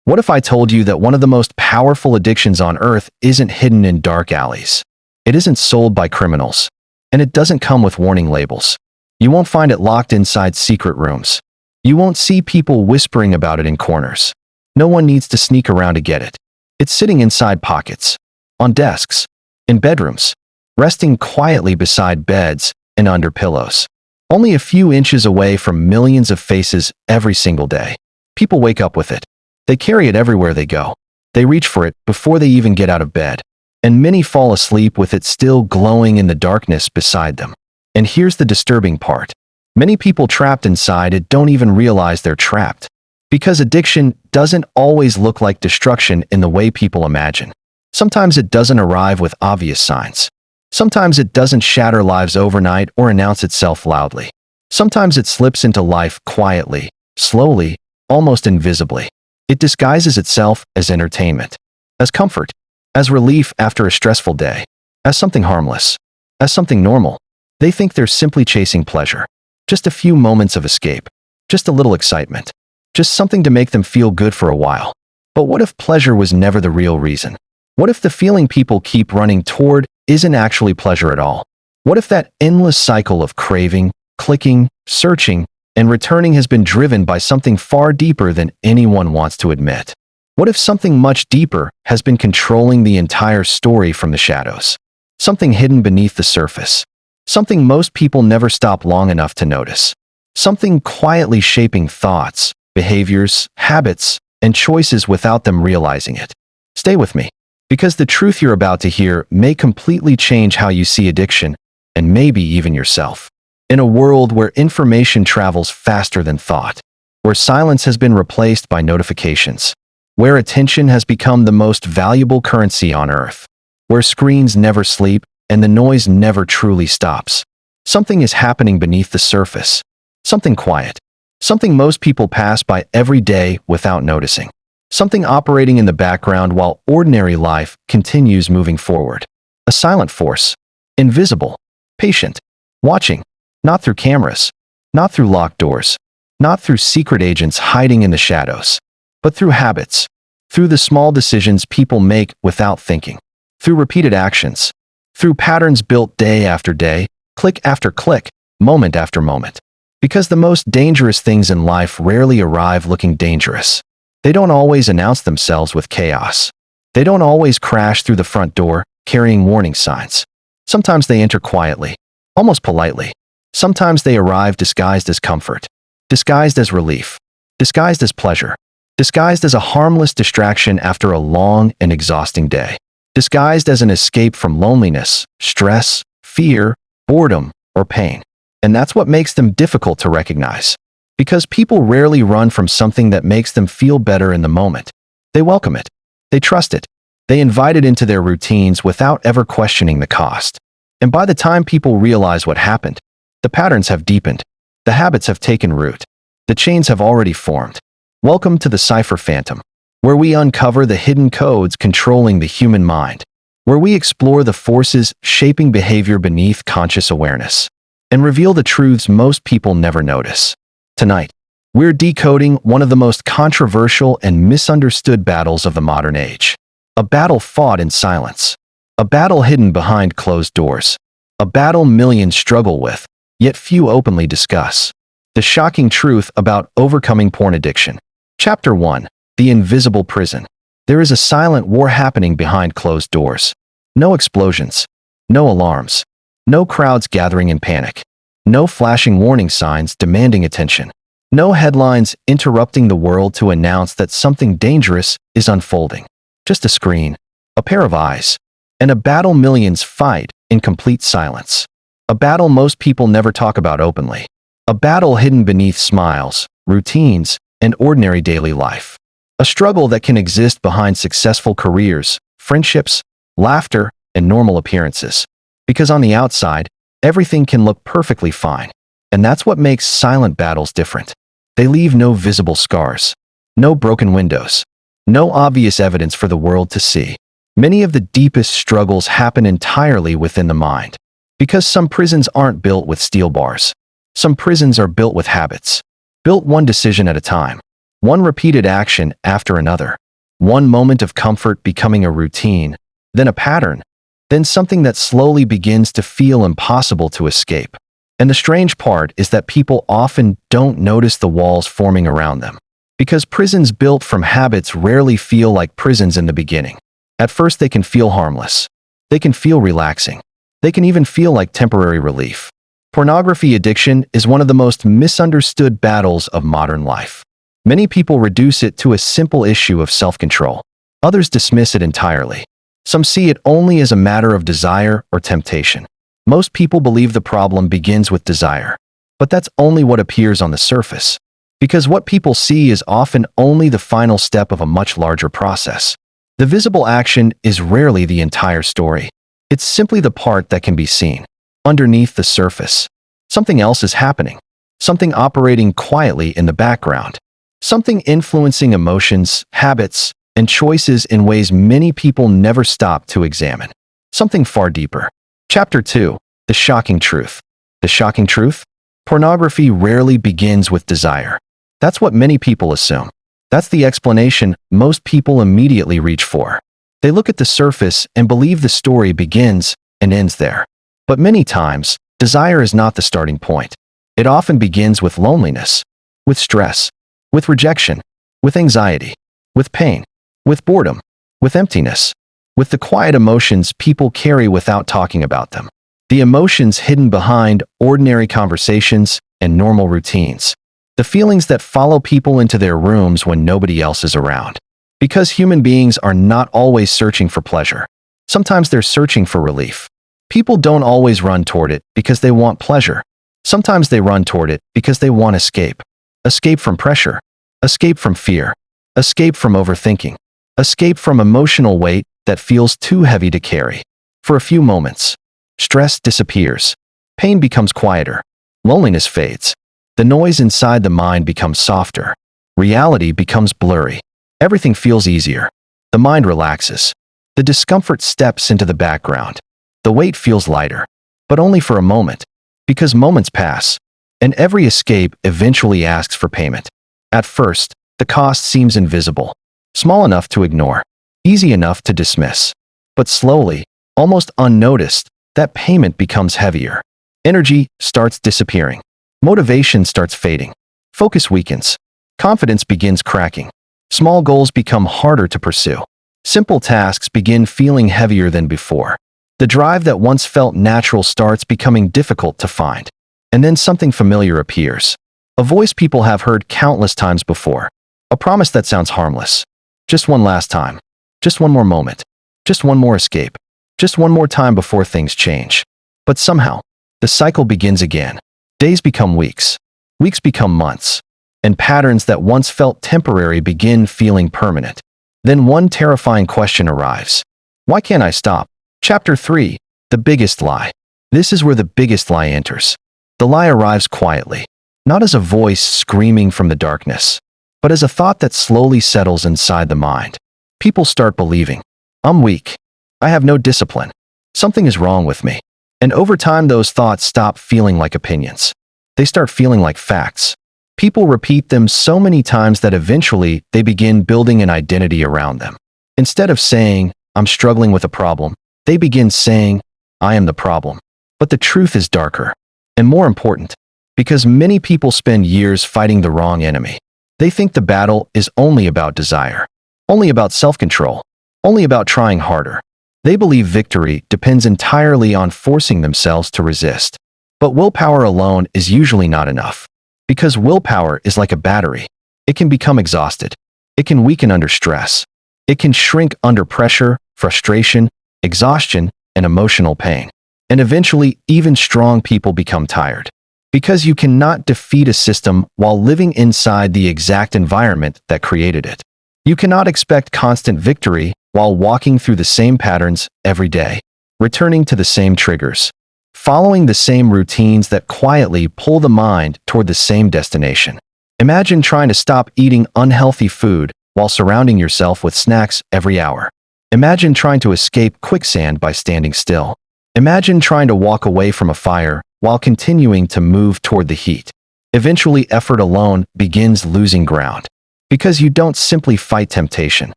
What if I told you that one of the most powerful addictions on earth isn't hidden in dark alleys? It isn't sold by criminals, and it doesn't come with warning labels. You won't find it locked inside secret rooms. You won't see people whispering about it in corners. No one needs to sneak around to get it. It's sitting inside pockets, on desks, in bedrooms, resting quietly beside beds and under pillows. Only a few inches away from millions of faces every single day. People wake up with it. They carry it everywhere they go. They reach for it before they even get out of bed. And many fall asleep with it still glowing in the darkness beside them. And here's the disturbing part. Many people trapped inside it don't even realize they're trapped. Because addiction doesn't always look like destruction in the way people imagine. Sometimes it doesn't arrive with obvious signs. Sometimes it doesn't shatter lives overnight or announce itself loudly. Sometimes it slips into life quietly, slowly, almost invisibly. It disguises itself as entertainment, as comfort, as relief after a stressful day, as something harmless, as something normal. They think they're simply chasing pleasure. Just a few moments of escape, just a little excitement, just something to make them feel good for a while. But what if pleasure was never the real reason? What if the feeling people keep running toward isn't actually pleasure at all? What if that endless cycle of craving, clicking, searching, and returning has been driven by something far deeper than anyone wants to admit? What if something much deeper has been controlling the entire story from the shadows? Something hidden beneath the surface. Something most people never stop long enough to notice. Something quietly shaping thoughts, behaviors, habits, and choices without them realizing it. Stay with me, because the truth you're about to hear may completely change how you see addiction, and maybe even yourself. In a world where information travels faster than thought, where silence has been replaced by notifications, where attention has become the most valuable currency on earth, where screens never sleep and the noise never truly stops, something is happening beneath the surface. Something quiet. Something most people pass by every day without noticing. Something operating in the background while ordinary life continues moving forward. A silent force. Invisible. Patient. Watching. Not through cameras. Not through locked doors. Not through secret agents hiding in the shadows. But through habits. Through the small decisions people make without thinking. Through repeated actions. Through patterns built day after day, click after click, moment after moment. Because the most dangerous things in life rarely arrive looking dangerous. They don't always announce themselves with chaos. They don't always crash through the front door, carrying warning signs. Sometimes they enter quietly, almost politely. Sometimes they arrive disguised as comfort, disguised as relief, disguised as pleasure, disguised as a harmless distraction after a long and exhausting day, disguised as an escape from loneliness, stress, fear, boredom, or pain. And that's what makes them difficult to recognize. Because people rarely run from something that makes them feel better in the moment. They welcome it. They trust it. They invite it into their routines without ever questioning the cost. And by the time people realize what happened, the patterns have deepened. The habits have taken root. The chains have already formed. Welcome to the Cipher Phantom, where we uncover the hidden codes controlling the human mind, where we explore the forces shaping behavior beneath conscious awareness, and reveal the truths most people never notice. Tonight, we're decoding one of the most controversial and misunderstood battles of the modern age. A battle fought in silence. A battle hidden behind closed doors. A battle millions struggle with, yet few openly discuss. The shocking truth about overcoming porn addiction. Chapter 1. The Invisible Prison. There is a silent war happening behind closed doors. No explosions. No alarms. No crowds gathering in panic. No flashing warning signs demanding attention. No headlines interrupting the world to announce that something dangerous is unfolding. Just a screen, a pair of eyes, and a battle millions fight in complete silence. A battle most people never talk about openly. A battle hidden beneath smiles, routines, and ordinary daily life. A struggle that can exist behind successful careers, friendships, laughter, and normal appearances. Because on the outside, everything can look perfectly fine. And that's what makes silent battles different. They leave no visible scars, no broken windows, no obvious evidence for the world to see. Many of the deepest struggles happen entirely within the mind. Because some prisons aren't built with steel bars. Some prisons are built with habits. Built one decision at a time. One repeated action after another. One moment of comfort becoming a routine, then a pattern, then something that slowly begins to feel impossible to escape. And the strange part is that people often don't notice the walls forming around them. Because prisons built from habits rarely feel like prisons in the beginning. At first they can feel harmless. They can feel relaxing. They can even feel like temporary relief. Pornography addiction is one of the most misunderstood battles of modern life. Many people reduce it to a simple issue of self-control. Others dismiss it entirely. Some see it only as a matter of desire or temptation. Most people believe the problem begins with desire. But that's only what appears on the surface. Because what people see is often only the final step of a much larger process. The visible action is rarely the entire story. It's simply the part that can be seen. Underneath the surface, something else is happening. Something operating quietly in the background. Something influencing emotions, habits, and choices in ways many people never stop to examine. Something far deeper. Chapter 2. The shocking truth. The shocking truth? Pornography rarely begins with desire. That's what many people assume. That's the explanation most people immediately reach for. They look at the surface and believe the story begins and ends there. But many times, desire is not the starting point. It often begins with loneliness, with stress, with rejection, with anxiety, with pain, with boredom, with emptiness, with the quiet emotions people carry without talking about them. The emotions hidden behind ordinary conversations and normal routines. The feelings that follow people into their rooms when nobody else is around. Because human beings are not always searching for pleasure. Sometimes they're searching for relief. People don't always run toward it because they want pleasure. Sometimes they run toward it because they want escape. Escape from pressure. Escape from fear. Escape from overthinking. Escape from emotional weight that feels too heavy to carry. For a few moments, stress disappears. Pain becomes quieter. Loneliness fades. The noise inside the mind becomes softer. Reality becomes blurry. Everything feels easier. The mind relaxes. The discomfort steps into the background. The weight feels lighter, but only for a moment, because moments pass, and every escape eventually asks for payment. At first, the cost seems invisible, small enough to ignore, easy enough to dismiss. But slowly, almost unnoticed, that payment becomes heavier. Energy starts disappearing. Motivation starts fading. Focus weakens. Confidence begins cracking. Small goals become harder to pursue. Simple tasks begin feeling heavier than before. The drive that once felt natural starts becoming difficult to find. And then something familiar appears. A voice people have heard countless times before. A promise that sounds harmless. Just one last time. Just one more moment. Just one more escape. Just one more time before things change. But somehow, the cycle begins again. Days become weeks. Weeks become months. And patterns that once felt temporary begin feeling permanent. Then one terrifying question arrives. Why can't I stop? Chapter 3. The biggest lie. This is where the biggest lie enters. The lie arrives quietly, not as a voice screaming from the darkness, but as a thought that slowly settles inside the mind. People start believing, I'm weak. I have no discipline. Something is wrong with me. And over time those thoughts stop feeling like opinions. They start feeling like facts. People repeat them so many times that eventually they begin building an identity around them. Instead of saying, I'm struggling with a problem, they begin saying, I am the problem. But the truth is darker. And more important, because many people spend years fighting the wrong enemy. They think the battle is only about desire, only about self-control, only about trying harder. They believe victory depends entirely on forcing themselves to resist. But willpower alone is usually not enough. Because willpower is like a battery. It can become exhausted. It can weaken under stress. It can shrink under pressure, frustration, exhaustion, and emotional pain. And eventually, even strong people become tired. Because you cannot defeat a system while living inside the exact environment that created it. You cannot expect constant victory while walking through the same patterns every day, returning to the same triggers, following the same routines that quietly pull the mind toward the same destination. Imagine trying to stop eating unhealthy food while surrounding yourself with snacks every hour. Imagine trying to escape quicksand by standing still. Imagine trying to walk away from a fire while continuing to move toward the heat. Eventually, effort alone begins losing ground. Because you don't simply fight temptation.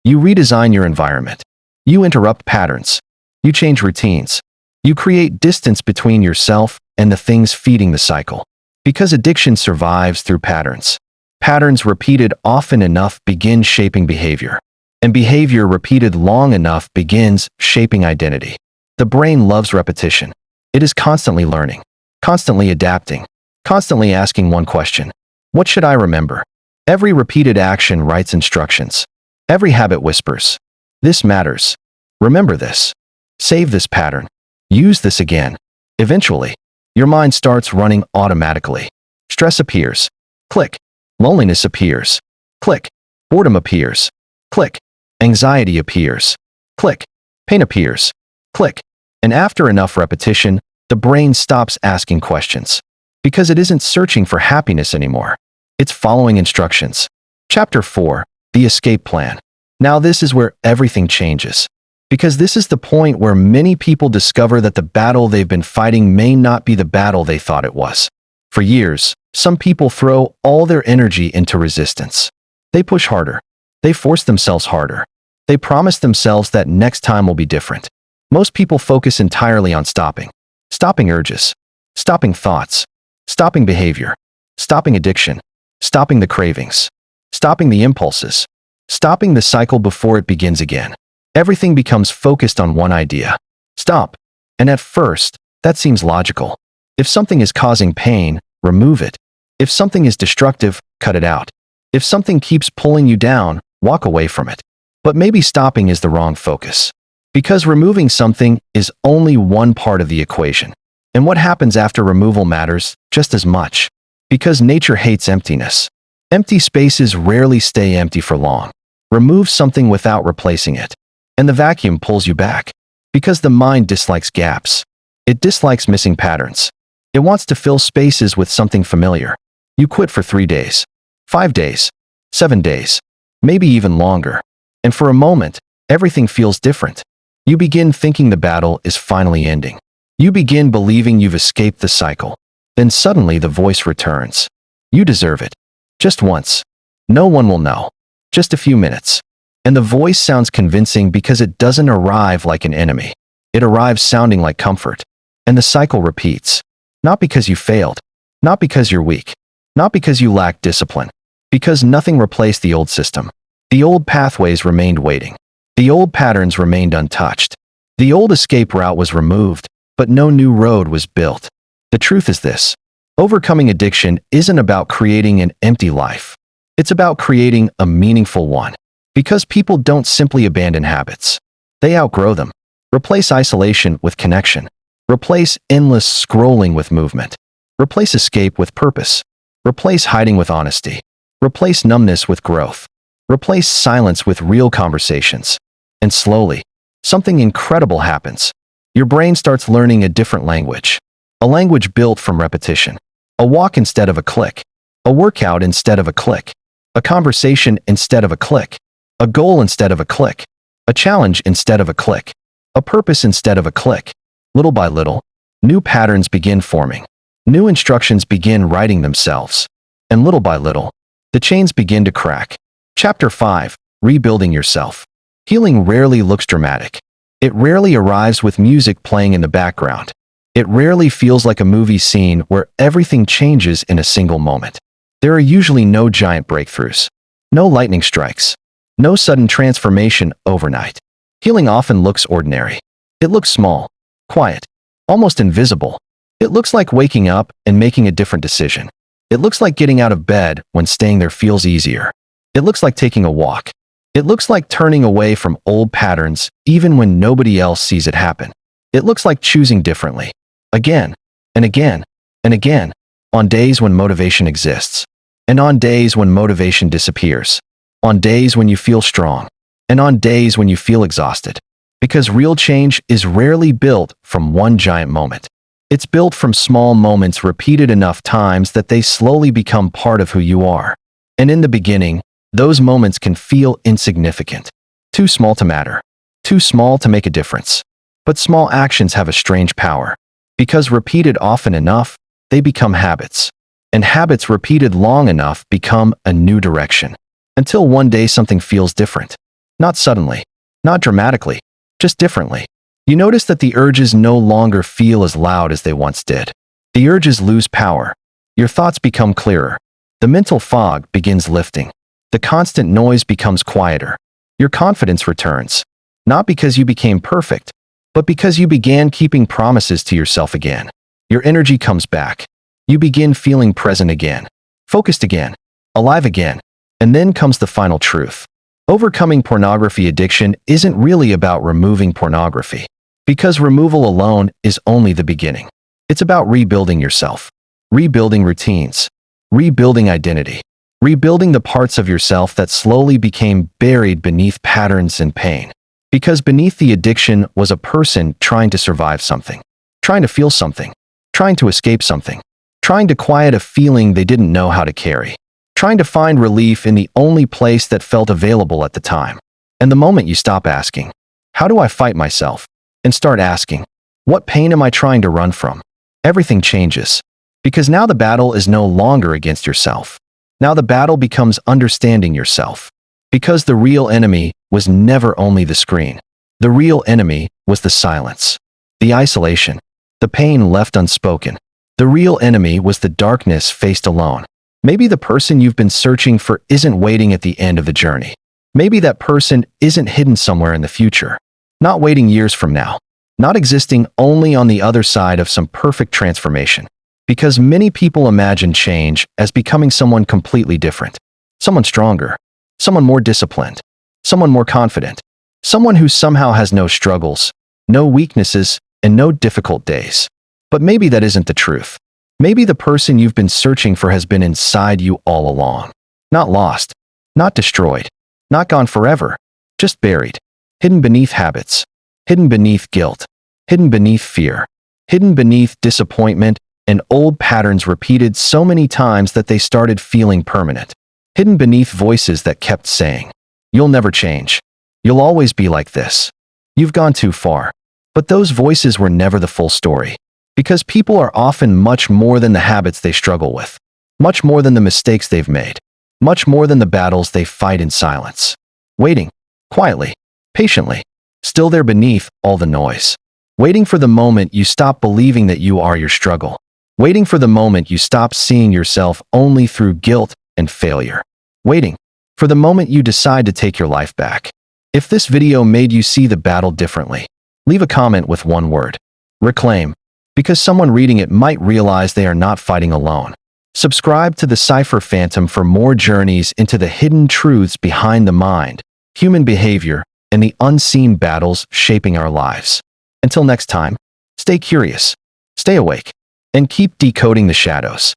You redesign your environment. You interrupt patterns. You change routines. You create distance between yourself and the things feeding the cycle. Because addiction survives through patterns. Patterns repeated often enough begin shaping behavior. And behavior repeated long enough begins shaping identity. The brain loves repetition. It is constantly learning, constantly adapting, constantly asking one question. What should I remember? Every repeated action writes instructions. Every habit whispers. This matters. Remember this. Save this pattern. Use this again. Eventually, your mind starts running automatically. Stress appears. Click. Loneliness appears. Click. Boredom appears. Click. Anxiety appears. Click. Pain appears. Click. And after enough repetition, the brain stops asking questions. Because it isn't searching for happiness anymore. It's following instructions. Chapter 4. The Escape Plan. Now this is where everything changes. Because this is the point where many people discover that the battle they've been fighting may not be the battle they thought it was. For years, some people throw all their energy into resistance. They push harder. They force themselves harder. They promise themselves that next time will be different. Most people focus entirely on stopping. Stopping urges. Stopping thoughts. Stopping behavior. Stopping addiction. Stopping the cravings. Stopping the impulses. Stopping the cycle before it begins again. Everything becomes focused on one idea. Stop. And at first, that seems logical. If something is causing pain, remove it. If something is destructive, cut it out. If something keeps pulling you down, walk away from it. But maybe stopping is the wrong focus. Because removing something is only one part of the equation. And what happens after removal matters just as much. Because nature hates emptiness. Empty spaces rarely stay empty for long. Remove something without replacing it. And the vacuum pulls you back. Because the mind dislikes gaps. It dislikes missing patterns. It wants to fill spaces with something familiar. You quit for 3 days, 5 days, 7 days, maybe even longer. And for a moment, everything feels different. You begin thinking the battle is finally ending. You begin believing you've escaped the cycle. Then suddenly the voice returns. You deserve it. Just once. No one will know. Just a few minutes. And the voice sounds convincing because it doesn't arrive like an enemy. It arrives sounding like comfort. And the cycle repeats. Not because you failed. Not because you're weak. Not because you lack discipline. Because nothing replaced the old system. The old pathways remained waiting. The old patterns remained untouched. The old escape route was removed, but no new road was built. The truth is this. Overcoming addiction isn't about creating an empty life. It's about creating a meaningful one. Because people don't simply abandon habits. They outgrow them. Replace isolation with connection. Replace endless scrolling with movement. Replace escape with purpose. Replace hiding with honesty. Replace numbness with growth. Replace silence with real conversations. And slowly, something incredible happens. Your brain starts learning a different language. A language built from repetition. A walk instead of a click. A workout instead of a click. A conversation instead of a click. A goal instead of a click. A challenge instead of a click. A purpose instead of a click. Little by little, new patterns begin forming. New instructions begin writing themselves. And little by little, the chains begin to crack. Chapter 5. Rebuilding Yourself. Healing rarely looks dramatic. It rarely arrives with music playing in the background. It rarely feels like a movie scene where everything changes in a single moment. There are usually no giant breakthroughs. No lightning strikes. No sudden transformation overnight. Healing often looks ordinary. It looks small, quiet, almost invisible. It looks like waking up and making a different decision. It looks like getting out of bed when staying there feels easier. It looks like taking a walk. It looks like turning away from old patterns even when nobody else sees it happen. It looks like choosing differently. Again, and again, and again, on days when motivation exists, and on days when motivation disappears, on days when you feel strong, and on days when you feel exhausted. Because real change is rarely built from one giant moment. It's built from small moments repeated enough times that they slowly become part of who you are. And in the beginning, those moments can feel insignificant. Too small to matter. Too small to make a difference. But small actions have a strange power. Because repeated often enough, they become habits. And habits repeated long enough become a new direction. Until one day something feels different. Not suddenly, not dramatically, just differently. You notice that the urges no longer feel as loud as they once did. The urges lose power. Your thoughts become clearer. The mental fog begins lifting. The constant noise becomes quieter. Your confidence returns. Not because you became perfect, but because you began keeping promises to yourself again. Your energy comes back. You begin feeling present again, focused again, alive again. And then comes the final truth. Overcoming pornography addiction isn't really about removing pornography, because removal alone is only the beginning. It's about rebuilding yourself, rebuilding routines, rebuilding identity, rebuilding the parts of yourself that slowly became buried beneath patterns and pain. Because beneath the addiction was a person trying to survive something, trying to feel something, trying to escape something, trying to quiet a feeling they didn't know how to carry, trying to find relief in the only place that felt available at the time. And the moment you stop asking, "How do I fight myself?" and start asking, "What pain am I trying to run from?" everything changes. Because now the battle is no longer against yourself. Now the battle becomes understanding yourself. Because the real enemy was never only the screen. The real enemy was the silence, the isolation, the pain left unspoken. The real enemy was the darkness faced alone. Maybe the person you've been searching for isn't waiting at the end of the journey. Maybe that person isn't hidden somewhere in the future, not waiting years from now, not existing only on the other side of some perfect transformation. Because many people imagine change as becoming someone completely different, someone stronger, someone more disciplined, someone more confident, someone who somehow has no struggles, no weaknesses, and no difficult days. But maybe that isn't the truth. Maybe the person you've been searching for has been inside you all along. Not lost, not destroyed, not gone forever, just buried, hidden beneath habits, hidden beneath guilt, hidden beneath fear, hidden beneath disappointment, and old patterns repeated so many times that they started feeling permanent. Hidden beneath voices that kept saying, "You'll never change. You'll always be like this. You've gone too far." But those voices were never the full story. Because people are often much more than the habits they struggle with, much more than the mistakes they've made, much more than the battles they fight in silence. Waiting, quietly, patiently, still there beneath all the noise. Waiting for the moment you stop believing that you are your struggle. Waiting for the moment you stop seeing yourself only through guilt and failure. Waiting for the moment you decide to take your life back. If this video made you see the battle differently, leave a comment with one word: reclaim. Because someone reading it might realize they are not fighting alone. Subscribe to the Cipher Phantom for more journeys into the hidden truths behind the mind, human behavior, and the unseen battles shaping our lives. Until next time, stay curious, stay awake, and keep decoding the shadows.